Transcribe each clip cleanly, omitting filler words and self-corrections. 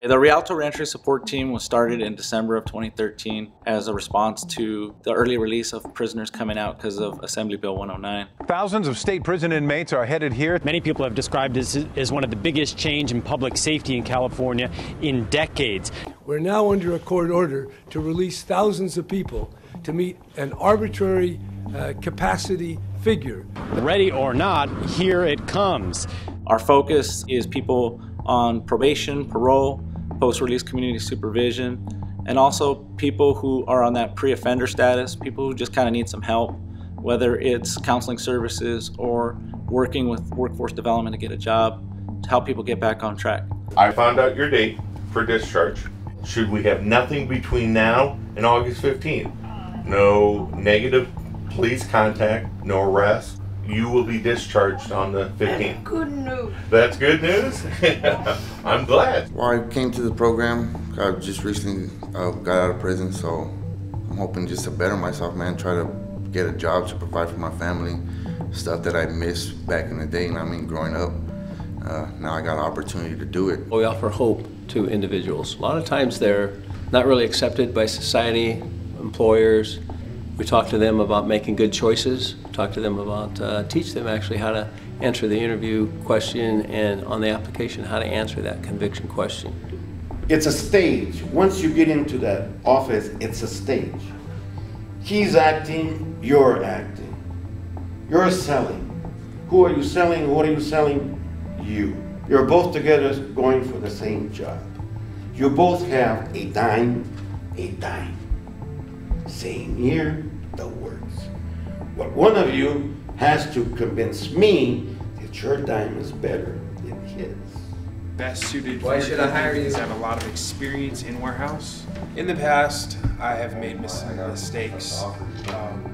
The Rialto Reentry Support Team was started in December of 2013 as a response to the early release of prisoners coming out because of Assembly Bill 109. Thousands of state prison inmates are headed here. Many people have described this as one of the biggest change in public safety in California in decades. We're now under a court order to release thousands of people to meet an arbitrary capacity figure. Ready or not, here it comes. Our focus is people on probation, parole, post-release community supervision, and also people who are on that pre-offender status, people who just kind of need some help, whether it's counseling services or working with workforce development to get a job, to help people get back on track. I found out your date for discharge. Should we have nothing between now and August 15th? No negative police contact, no arrest. You will be discharged on the 15th. Good news. That's good news? I'm glad. Well, I came to the program. I just recently got out of prison, so I'm hoping just to better myself, man. Try to get a job to provide for my family. Stuff that I missed back in the day, and I mean growing up. Now I got an opportunity to do it. We offer hope to individuals. A lot of times they're not really accepted by society, employers. We talk to them about making good choices, talk to them about, teach them actually how to answer the interview question and on the application how to answer that conviction question. It's a stage. Once you get into that office, it's a stage. He's acting, you're acting. You're selling. Who are you selling? What are you selling? You. You're both together going for the same job. You both have a dime, a dime. Same year, the words. But one of you has to convince me that your dime is better than his. Best suited Why should I hire you? I have a lot of experience in warehouse. In the past, I have made mistakes,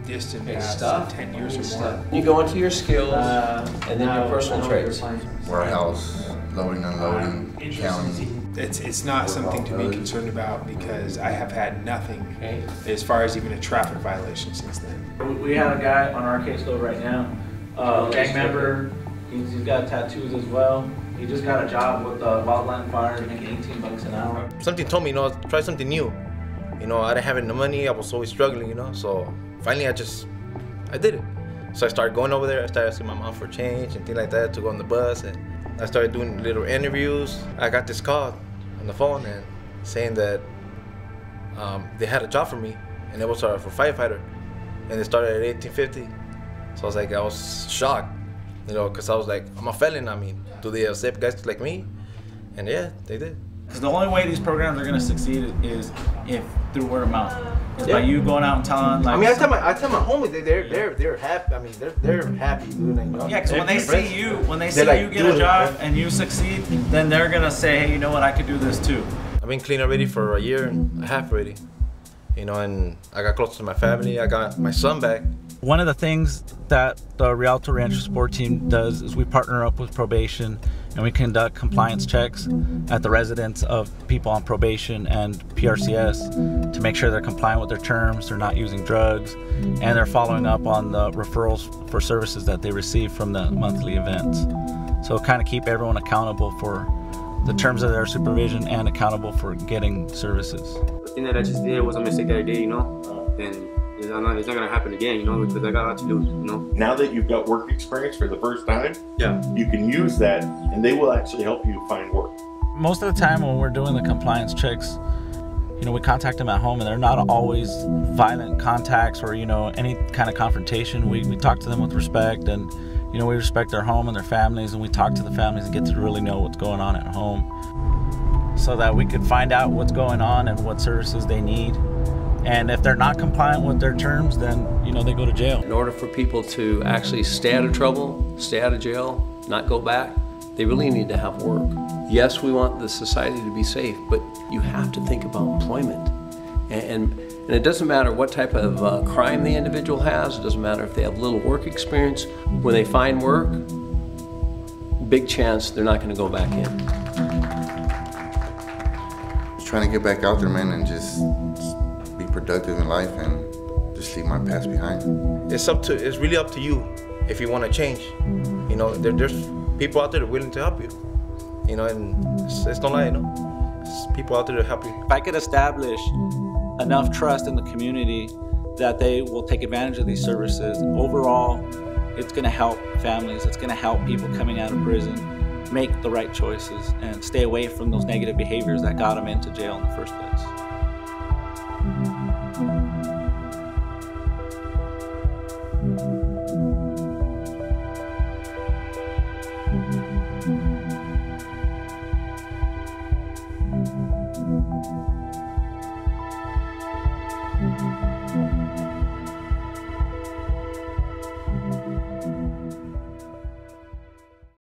distant past 10 years or more. You go into your skills and then your personal traits. Warehouse, loading, unloading, counting. It's not something to be concerned about because I have had nothing as far as even a traffic violation since then. We have a guy on our caseload right now, gang member. He's got tattoos as well. He just got a job with Wildland Fire, making $18 an hour. Something told me, try something new. I didn't have any money. I was always struggling, So finally, I did it. So I started going over there. I started asking my mom for change and things like that to go on the bus. And I started doing little interviews. I got this call on the phone and saying that they had a job for me, and it was for firefighter, and they started at $18.50. So I was shocked, because I was like, I'm a felon. I mean, do they accept guys like me? And yeah, they did. Because the only way these programs are going to succeed is if through word of mouth. By you going out and telling. Like, I mean, I tell my homies they're happy. I mean, they're happy, dude. Yeah, because when they see you, you get a job and you succeed, then they're gonna say, hey, you know what, I could do this too. I've been clean already for a year and a half already. And I got close to my family. I got my son back. One of the things that the Rialto Reentry Support Team does is we partner up with probation and we conduct compliance checks at the residence of people on probation and PRCS to make sure they're compliant with their terms, they're not using drugs, and they're following up on the referrals for services that they receive from the monthly events. So kind of keep everyone accountable for the terms of their supervision and accountable for getting services. The thing that I just did was a mistake that I did, and it's not gonna happen again, because I got a lot to do, Now that you've got work experience for the first time, yeah, you can use that, and they will actually help you find work. Most of the time when we're doing the compliance checks, we contact them at home, and they're not always violent contacts or any kind of confrontation. We talk to them with respect, and we respect their home and their families, and we talk to the families and get to really know what's going on at home, so that we could find out what's going on and what services they need. And if they're not compliant with their terms, then they go to jail. In order for people to actually stay out of trouble, stay out of jail, not go back, they really need to have work. Yes, we want the society to be safe, but you have to think about employment. And it doesn't matter what type of crime the individual has, it doesn't matter if they have little work experience. When they find work, big chance they're not going to go back in. Just trying to get back out there, man, and just be productive in life and just leave my past behind. It's really up to you if you want to change. There's people out there that are willing to help you. And it's no lie, people out there to help you. If I could establish enough trust in the community that they will take advantage of these services, overall, it's going to help families, it's going to help people coming out of prison make the right choices and stay away from those negative behaviors that got them into jail in the first place.